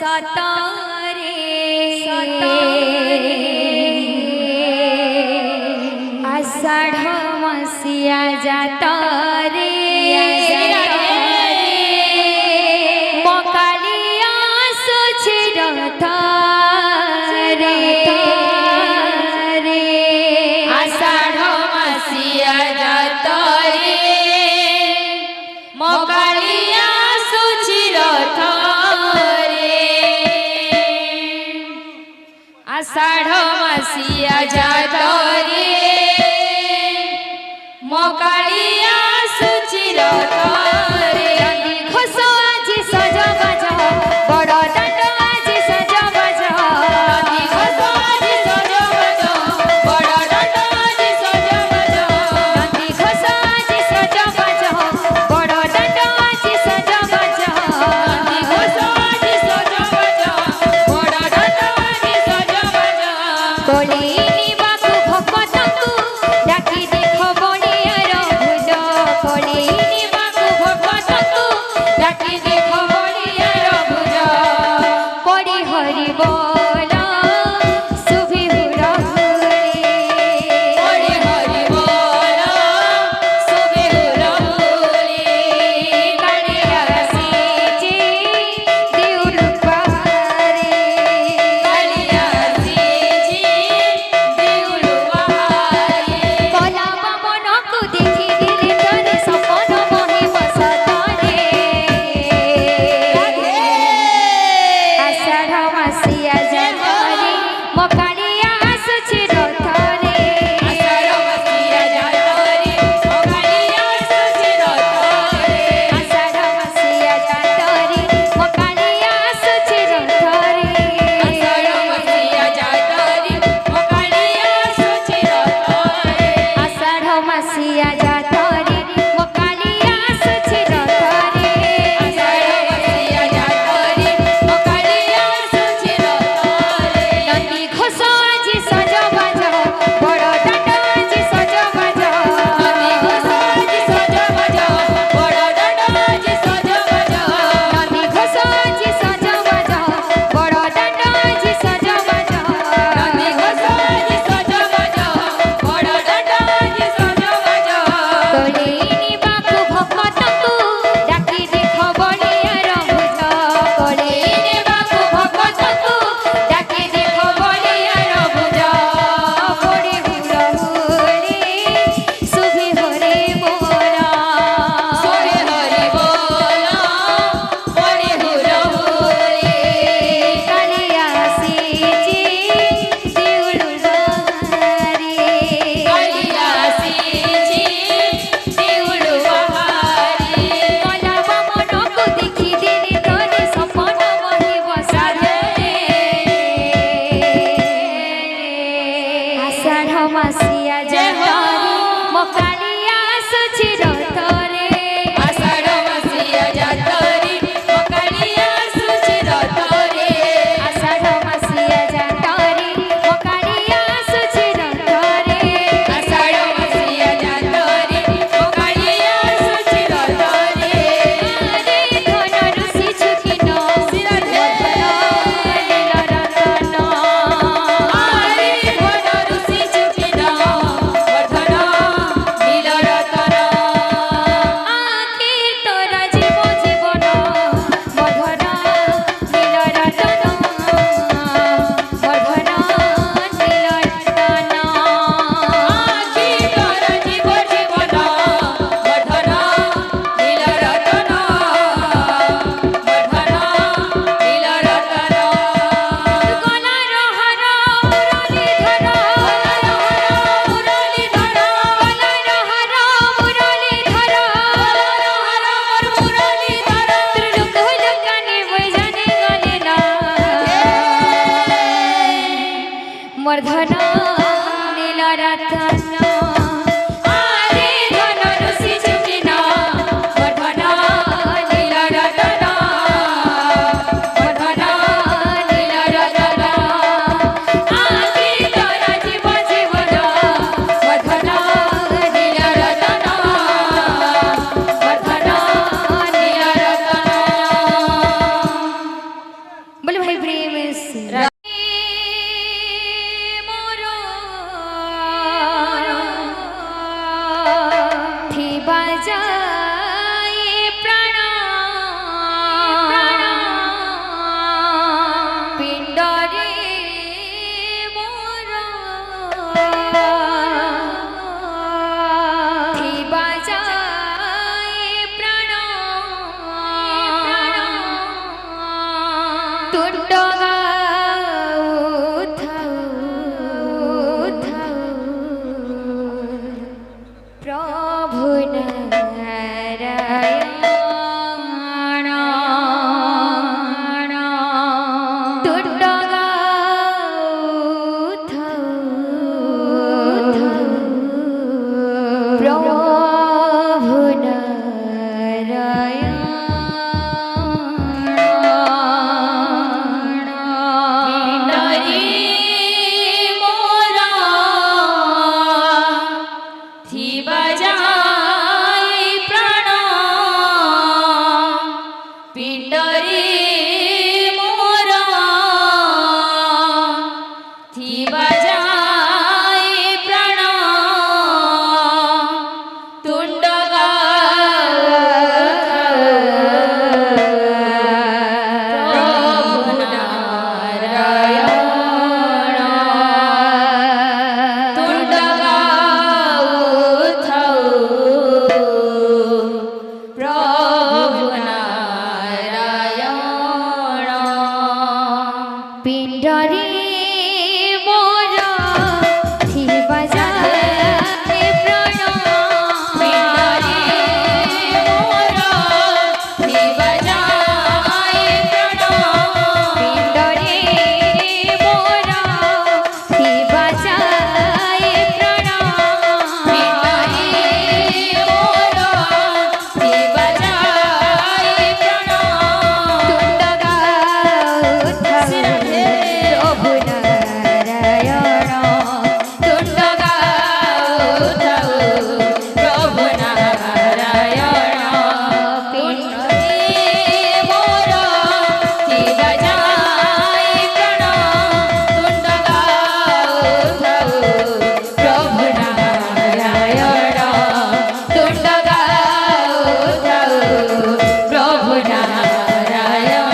सतारे आषाढ़ मसिया जाता रे मकालिया सुचिरता रे आषाढ़ मसिया जाता रे मकालिया सुचिरता आषाढ़ मसिया जाता रे मकालिया सुचिरता रे घोषो आज सज बाज बड़ दांड आज सज बाज घोषो आज सज बाज बड़ दांड आज सज बाज घोषो आज सज बाज बड़ दांड आज सज बाज घोषो आज सज बाज बड़ दांड आज सज बाज कोलिनी बाकु भक्तंकु डाकी देखो बलियार भुज कोलिनी बाकु भक्तंकु डाकी देखो बलियार भुज पड़ी हरि बोल सुभी हुरहुरे पड़ी हरि बोल सुबे हुरहुरे कालिया सीची देउल पारे कालिया सीची देउल बहारे कला बामनकु देखि दिले तोरे सपन मोहि बसतारे आषाढ़ मसिया जातरे मकालिया आसुछि रथरे आषाढ़ मसिया जाता रे मकालिया सुचिरता रे आषाढ़ मसिया जातरे मकालिया आसुछि रथरे आषाढ़ मसिया जाता रे मकालिया सुचिरता रे आषाढ़ मसिया जातरे मकालिया आसुछि रथरे आषाढ़ मसिया जाता रे मकालिया सुचिरता रे नंदी घोषो आज सज बाज बड़ दांड आज सज बाज घोषो आज सज बाज बड़ दांड आज सज बाज नंदी घोषो आज सज बाज बड़ दांड आज सज बाज घोषो आज सज बाज बड़ दांड आज सज बाज कोलिनी बाकु भक्तंकु डाकी देखो बलियार भुज कोलिनी बाकु भक्तंकु डाकी देखो बलियार भुज पड़ी हुरहुरे सुभी हरे बोला सोहे हरि बोल पड़े हुरहुरे कालिया सीची देउल बहारे कालिया सीची देउल बहारे कला बामनकु देखि दिले तोरे सपन मोहि बसारे आषाढ़ मसिया जातरे मकालिया आसुछि रथरे आषाढ़ मसिया जाता रे मकालिया सुचिरता रे आषाढ़ मसिया जातरे मकालिया आसुछि रथरे आषाढ़ मसिया जाता रे मकालिया सुचिरता रे रे धन ऋषि छुकिन नील रतन आरे धन ऋषि चुकिना वर्धन नील रतन आखि तोरा जीव जीवन मधुर नील रतन मधुर नील रतन आखि तोर जीव जीवन वर्धन नील रतन वर्धन नील रतन गलार हर मुरलीधर मुरलीधर गलार हर मुरलीधर मुरलीधर त्रिलोक लोकानि बजाने गले ना मर्धन नील रतन आरे धन ऋषि चुकिना वर्धन नील रतन वर्धन नील रतन आखि तोर जीव जीवन वर्धन नील रतन वर्धन नील रतन तुंड प्रभु नारायण तुंड प्रभु नारायण पिंडरी मोरा थिबा जाई प्राण पिंडरी मोरा थिबा जाई प्राण तुंड प्रभु नारायण तुंड प्रभु नारायण पिंडरी मोर थिबा जाए प्राण पिंडरी मोर थिबा जाए प्राण पिंडरी मोर थिबा जाए प्राण पिंडरी मोर थिबा जाए प्राण तुंड प्रभु नारायण तुंड प्रभु नारायण पिंडरी मोर थिबा जाए प्राण तुंड प्रभु नारायण तुंड प्रभु नारायण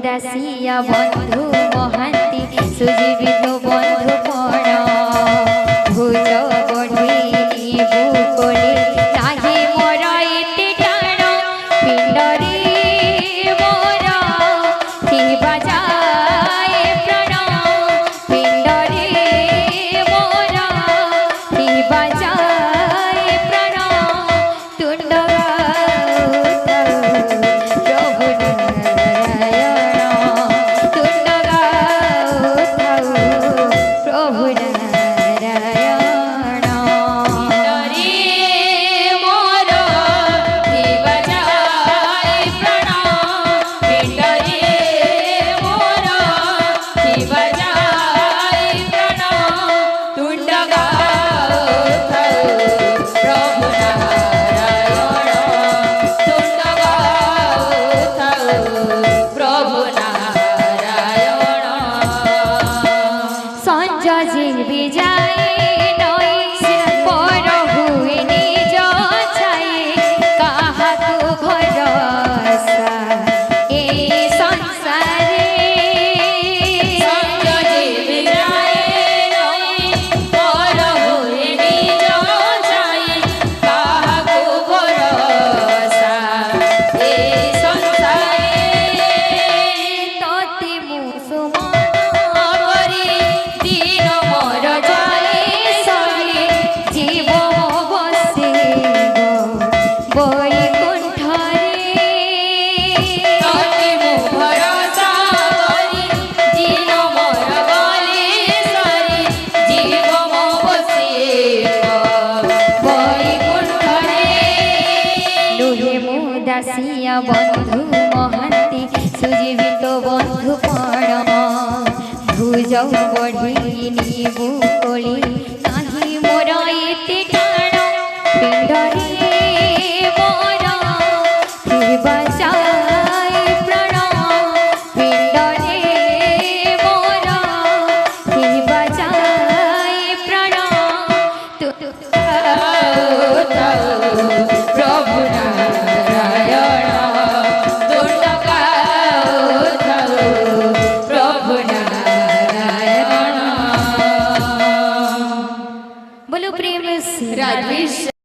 दासिया बंधु महांती सुजीवित बंधु पण भुज बढ़ी बुकोले नाही मोर एते टाण पिंडरी मोर थिबा जाए प्राण पिंडरी मोर थिबा जाए प्राण तुंड प्रभु नारायण तुंड प्रभु नारायण पिंडरी मोर थिबा जाए प्राण पिंडरी मोर थिबा जाए प्राण तुंड प्रभु नारायण तुंड प्रभु नारायण संज जीवी जाए नई पर हुए निज छाए काहाकु भरोसा ए संसारे संजीव जाए नई पर हुए निज छाए काहाकु भरोसा ए संसारे तोते मुसुमान करी दिन मोर जाए सरी जीव बसे बैकुंठरे तोते मु भरोसा करी दिन मोर गले सरी जीव मो बसिब बैकुंठरे लुहे मुदासिया बंधु महांती सुजीवित बंधु पण भुज बढ़ी बुकोली नाही मोर एते टाण पिंडरी